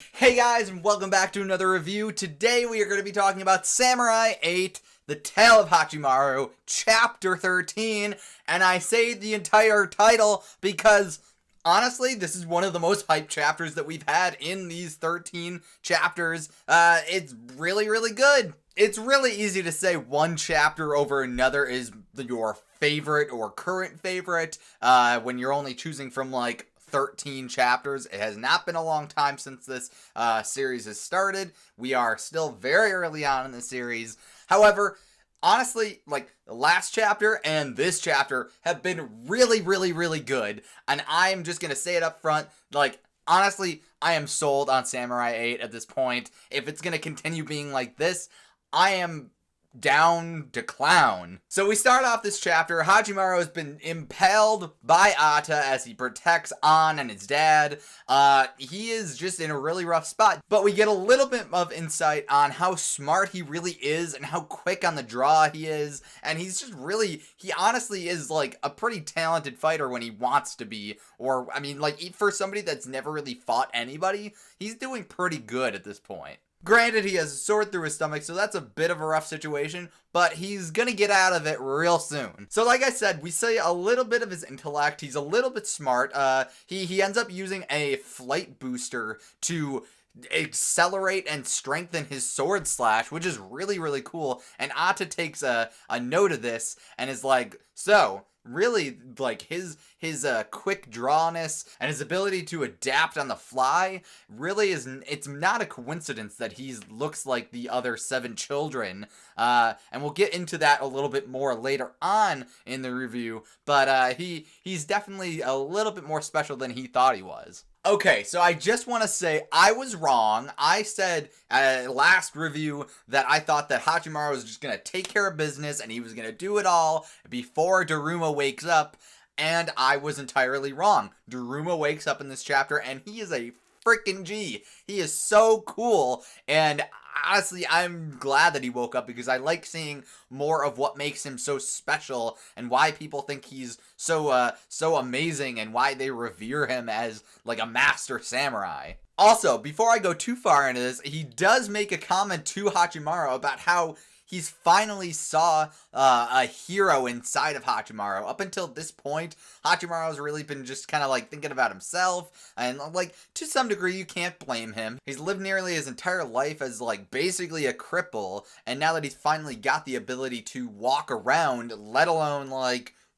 Hey guys, and welcome back to another review. Today we are going to be talking about Samurai 8, The Tale of Hachimaru, Chapter 13, and I say the entire title because, honestly, this is one of the most hyped chapters that we've had in these 13 chapters. It's really, really good. It's really easy to say one chapter over another is your favorite or current favorite when you're only choosing from, 13 chapters. It has not been a long time since this series has started. We are still very early on in the series. However, honestly, the last chapter and this chapter have been really, really, really good. And I'm just going to say it up front. Honestly, I am sold on Samurai 8 at this point. If it's going to continue being like this, I am down to clown. So we start off this chapter. Hachimaru has been impaled by Ata as he protects An and his dad. He is just in a really rough spot, but we get a little bit of insight on how smart he really is and how quick on the draw he is. And he's just really, he honestly is a pretty talented fighter when he wants to be. Or, for somebody that's never really fought anybody, he's doing pretty good at this point. Granted, he has a sword through his stomach, so that's a bit of a rough situation, but he's gonna get out of it real soon. So like I said, we see a little bit of his intellect. He's a little bit smart. He ends up using a flight booster to accelerate and strengthen his sword slash, which is really, really cool. And Ata takes a note of this and is like, so really, his quick drawness and his ability to adapt on the fly really it's not a coincidence that he looks like the other 7 children, and we'll get into that a little bit more later on in the review, but he's definitely a little bit more special than he thought he was. Okay, so I just want to say I was wrong. I said last review that I thought that Hachimaru was just going to take care of business and he was going to do it all before Daruma wakes up, and I was entirely wrong. Daruma wakes up in this chapter and he is a freaking G. He is so cool, and honestly, I'm glad that he woke up because I like seeing more of what makes him so special and why people think he's so amazing and why they revere him as a master samurai. Also, before I go too far into this, he does make a comment to Hachimaru about how he's finally saw a hero inside of Hachimaru. Up until this point, Hachimaru's really been just kind of thinking about himself, and to some degree you can't blame him. He's lived nearly his entire life as basically a cripple, and now that he's finally got the ability to walk around, let alone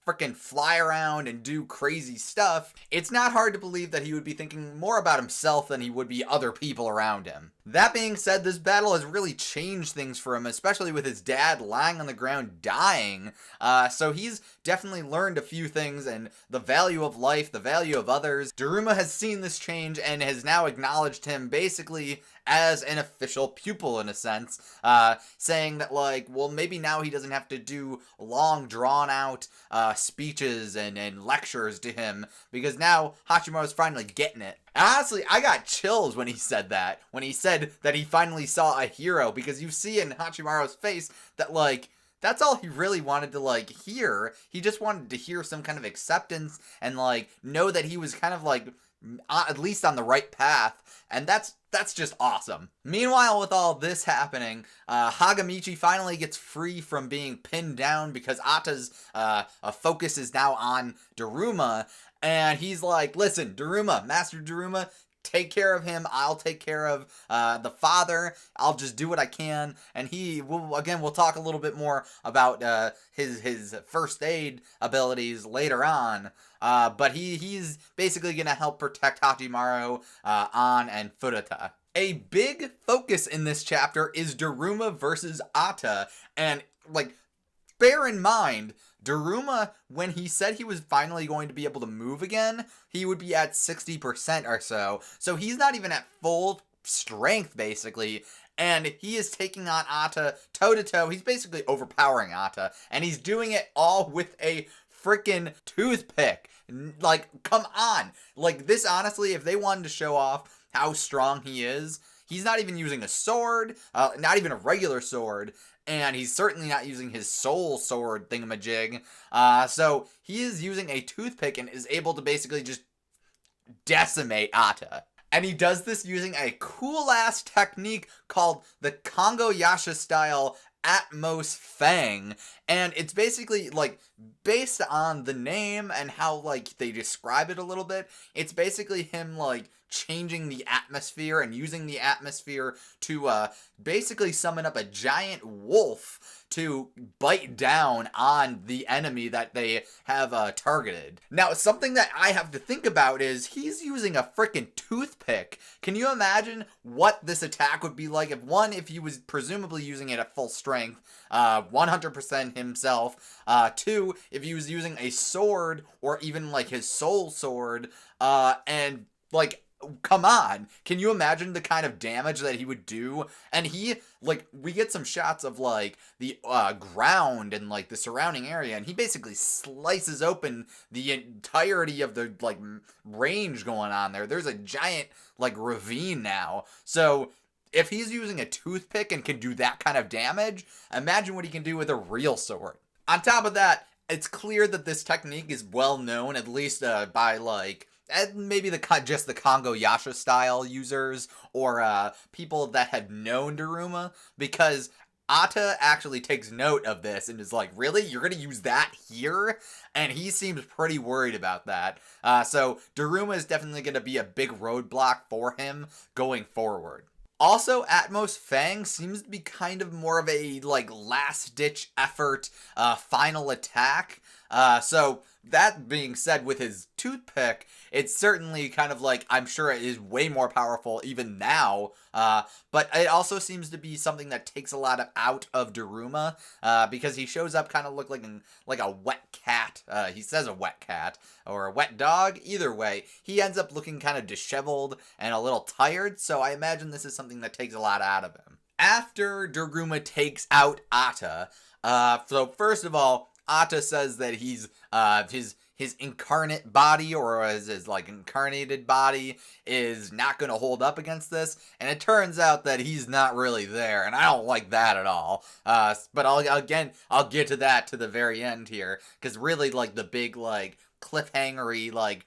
freaking fly around and do crazy stuff, it's not hard to believe that he would be thinking more about himself than he would be other people around him. That being said, this battle has really changed things for him, especially with his dad lying on the ground dying. So he's definitely learned a few things, and the value of life, the value of others. Daruma has seen this change and has now acknowledged him basically as an official pupil in a sense, saying that well, maybe now he doesn't have to do long drawn out speeches and lectures to him, because now Hachimaru's finally getting it. Honestly, I got chills when he said that. When he said that he finally saw a hero, because you see in Hachimaru's face that that's all he really wanted to hear. He just wanted to hear some kind of acceptance and know that he was kind of at least on the right path, and that's just awesome. Meanwhile, with all this happening, Hagamichi finally gets free from being pinned down because Ata's focus is now on Daruma, and he's like, listen, Daruma, Master Daruma, take care of him. I'll take care of the father. I'll just do what I can. And we'll talk a little bit more about his first aid abilities later on. But he's basically going to help protect Hachimaru, An, and Furuta. A big focus in this chapter is Daruma versus Ata. And bear in mind, Daruma, when he said he was finally going to be able to move again, he would be at 60% or so. So he's not even at full strength, basically. And he is taking on Ata toe-to-toe. He's basically overpowering Ata. And he's doing it all with a freaking toothpick. Come on. This, honestly, if they wanted to show off how strong he is, he's not even using a sword, not even a regular sword, and he's certainly not using his soul sword thingamajig. So he is using a toothpick and is able to basically just decimate Ata. And he does this using a cool ass technique called the Kongo Yasha style Atmos Fang. And it's basically like based on the name and how like they describe it a little bit. It's basically him like changing the atmosphere and using the atmosphere to basically summon up a giant wolf to bite down on the enemy that they have targeted. Now, something that I have to think about is he's using a freaking toothpick. Can you imagine what this attack would be like if he was presumably using it at full strength, 100% himself, 2, if he was using a sword or even like his soul sword, and like, come on, can you imagine the kind of damage that he would do? And he, like, we get some shots of like the ground and like the surrounding area, and he basically slices open the entirety of the like range going on there. There's a giant like ravine now. So if he's using a toothpick and can do that kind of damage, imagine what he can do with a real sword. On top of that, it's clear that this technique is well known, at least by like maybe just the Kongo Yasha style users or people that have known Daruma, because Ata actually takes note of this and is like, really? You're going to use that here? And he seems pretty worried about that. So Daruma is definitely going to be a big roadblock for him going forward. Also, Atmos Fang seems to be kind of more of a like last-ditch effort final attack. So that being said, with his toothpick, it's certainly kind of like, I'm sure it is way more powerful even now, but it also seems to be something that takes a lot out of Daruma, because he shows up kind of look like a wet cat. He says a wet cat, or a wet dog. Either way, he ends up looking kind of disheveled and a little tired, so I imagine this is something that takes a lot out of him. After Daruma takes out Ata, so first of all, Ata says that he's his incarnate body, or his like incarnated body, is not going to hold up against this, and it turns out that he's not really there, and I don't like that at all. But I'll get to that to the very end here, because really like the big like cliffhangery like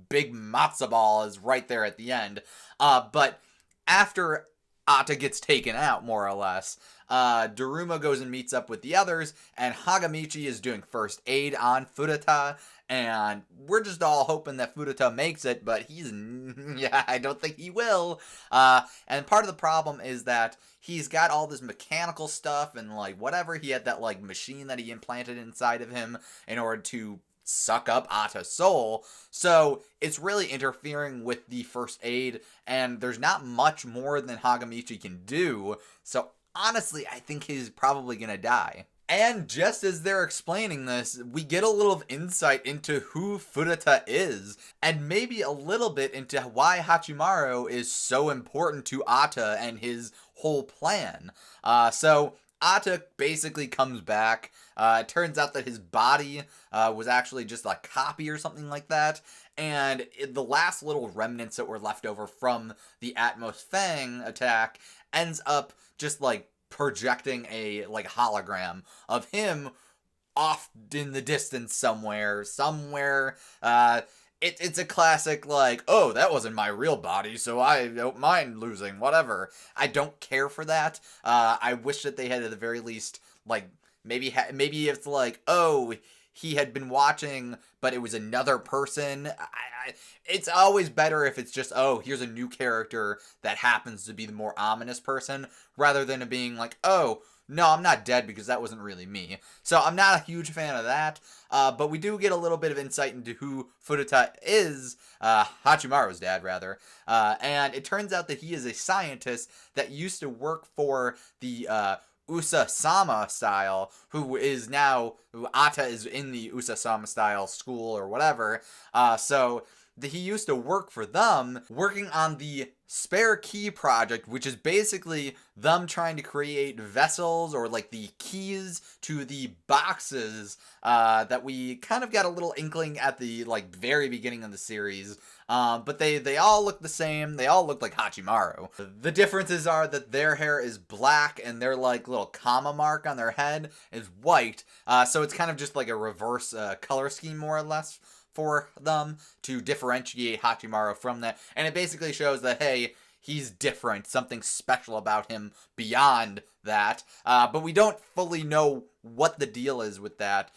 big matzo ball is right there at the end. But after Ata gets taken out, more or less, Daruma goes and meets up with the others, and Hagamichi is doing first aid on Fureta, and we're just all hoping that Fureta makes it, but I don't think he will. And part of the problem is that he's got all this mechanical stuff, and like whatever, he had that like machine that he implanted inside of him in order to suck up Ata's soul, so it's really interfering with the first aid, and there's not much more than Hagamichi can do, so honestly, I think he's probably gonna die. And just as they're explaining this, we get a little insight into who Fureta is, and maybe a little bit into why Hachimaru is so important to Ata and his whole plan. So Ata basically comes back. It turns out that his body was actually just a copy or something like that, and the last little remnants that were left over from the Atmos Fang attack ends up just like projecting a like hologram of him off in the distance somewhere. It's a classic like, oh, that wasn't my real body, so I don't mind losing, whatever. I don't care for that. I wish that they had at the very least like maybe it's like, oh, he had been watching, but it was another person. It's always better if it's just, oh, here's a new character that happens to be the more ominous person, rather than it being like, oh, no, I'm not dead because that wasn't really me. So I'm not a huge fan of that, but we do get a little bit of insight into who Fureta is, Hachimaru's dad, rather, and it turns out that he is a scientist that used to work for the Usa-sama style, who Ata is in the Usa-sama style school or whatever, so he used to work for them, working on the Spare Key project, which is basically them trying to create vessels or like the keys to the boxes that we kind of got a little inkling at the like very beginning of the series. But they all look the same. They all look like Hachimaru. The differences are that their hair is black and their like little comma mark on their head is white. So it's kind of just like a reverse color scheme, more or less, for them to differentiate Hachimaru from that. And it basically shows that, hey, he's different, something special about him beyond that. But we don't fully know what the deal is with that.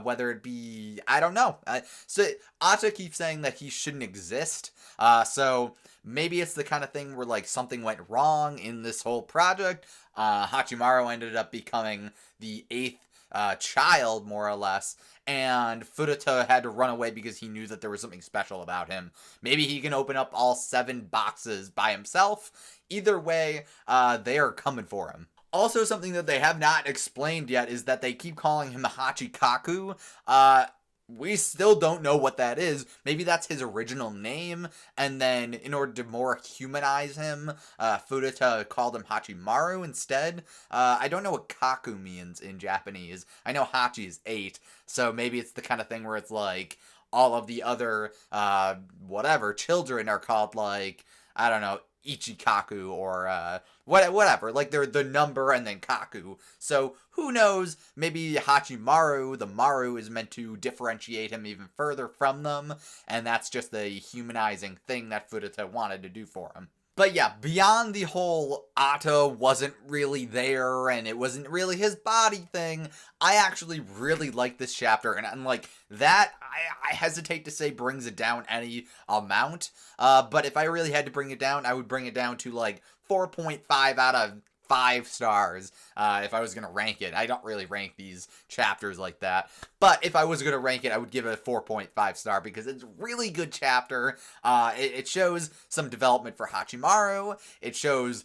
Whether it be, I don't know. So Ata keeps saying that he shouldn't exist. So maybe it's the kind of thing where like something went wrong in this whole project. Hachimaru ended up becoming the 8th child, more or less, and Furuta had to run away because he knew that there was something special about him. Maybe he can open up all 7 boxes by himself. Either way, they are coming for him. Also, something that they have not explained yet is that they keep calling him Hachikaku. We still don't know what that is. Maybe that's his original name, and then in order to more humanize him, Furuta called him Hachimaru instead. I don't know what Kaku means in Japanese. I know Hachi is 8, so maybe it's the kind of thing where it's like all of the other, children are called like, I don't know, Ichikaku or whatever. Like they're the number and then Kaku. So who knows? Maybe Hachimaru, the Maru, is meant to differentiate him even further from them, and that's just the humanizing thing that Furuta wanted to do for him. But yeah, beyond the whole Ata wasn't really there and it wasn't really his body thing, I actually really like this chapter, and like that, I hesitate to say brings it down any amount, but if I really had to bring it down, I would bring it down to like 4.5 out of 5 stars, if I was going to rank it. I don't really rank these chapters like that, but if I was going to rank it, I would give it a 4.5 star because it's a really good chapter. It shows some development for Hachimaru. It shows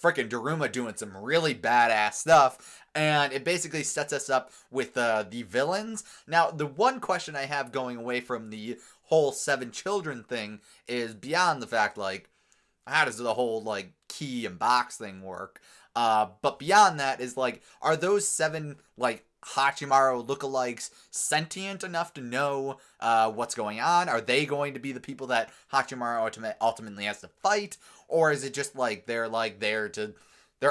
frickin' Daruma doing some really badass stuff, and it basically sets us up with the villains. Now, the one question I have going away from the whole 7 children thing is beyond the fact, like, how does the whole, like, key and box thing work? But beyond that is, like, are those 7, like, Hachimaru lookalikes sentient enough to know what's going on? Are they going to be the people that Hachimaru ultimately has to fight? Or is it just, like, they're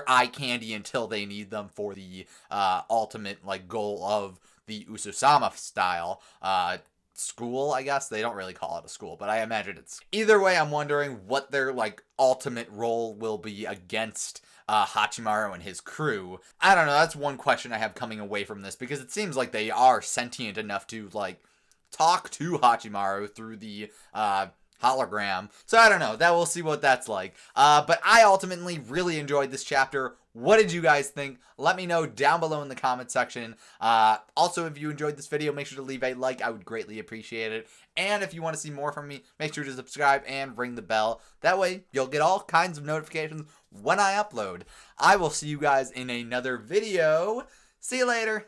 eye candy until they need them for the ultimate, like, goal of the Ususama style school, I guess? They don't really call it a school, but I imagine it's... Either way, I'm wondering what their, like, ultimate role will be against Hachimaru and his crew. I don't know, that's one question I have coming away from this, because it seems like they are sentient enough to, like, talk to Hachimaru through the hologram. So I don't know, we'll see what that's like. But I ultimately really enjoyed this chapter. What did you guys think? Let me know down below in the comment section. Also, if you enjoyed this video, make sure to leave a like. I would greatly appreciate it. And if you want to see more from me, make sure to subscribe and ring the bell. That way, you'll get all kinds of notifications when I upload. I will see you guys in another video. See you later.